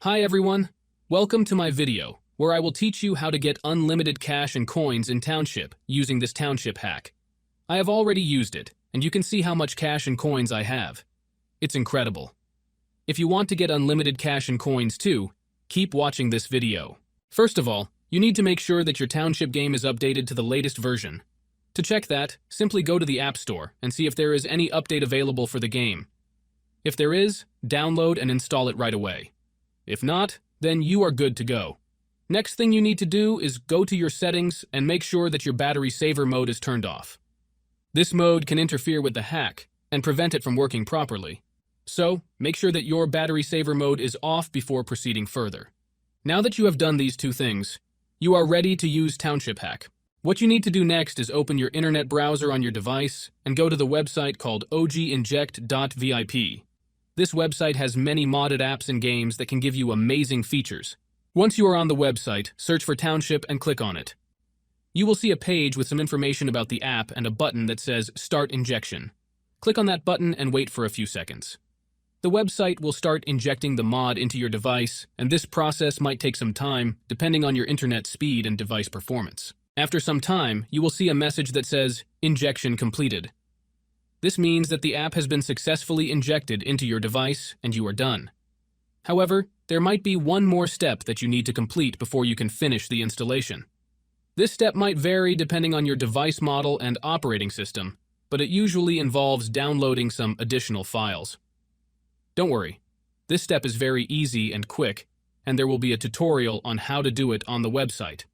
Hi everyone, welcome to my video, where I will teach you how to get unlimited cash and coins in Township using this Township hack. I have already used it, and you can see how much cash and coins I have. It's incredible. If you want to get unlimited cash and coins too, keep watching this video. First of all, you need to make sure that your Township game is updated to the latest version. To check that, simply go to the App Store and see if there is any update available for the game. If there is, download and install it right away. If not, then you are good to go. Next thing you need to do is go to your settings and make sure that your battery saver mode is turned off. This mode can interfere with the hack and prevent it from working properly. So, make sure that your battery saver mode is off before proceeding further. Now that you have done these two things, you are ready to use Township hack. What you need to do next is open your internet browser on your device and go to the website called oginject.vip. This website has many modded apps and games that can give you amazing features. Once you are on the website, search for Township and click on it. You will see a page with some information about the app and a button that says Start Injection. Click on that button and wait for a few seconds. The website will start injecting the mod into your device, and this process might take some time depending on your internet speed and device performance. After some time, you will see a message that says Injection Completed. This means that the app has been successfully injected into your device and you are done. However, there might be one more step that you need to complete before you can finish the installation. This step might vary depending on your device model and operating system, but it usually involves downloading some additional files. Don't worry, this step is very easy and quick, and there will be a tutorial on how to do it on the website.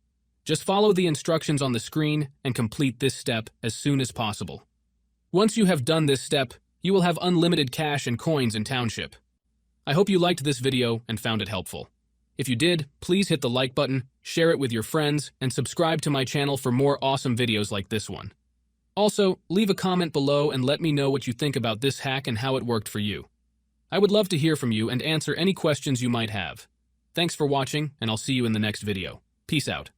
Just follow the instructions on the screen and complete this step as soon as possible. Once you have done this step, you will have unlimited cash and coins in Township. I hope you liked this video and found it helpful. If you did, please hit the like button, share it with your friends, and subscribe to my channel for more awesome videos like this one. Also, leave a comment below and let me know what you think about this hack and how it worked for you. I would love to hear from you and answer any questions you might have. Thanks for watching, and I'll see you in the next video. Peace out.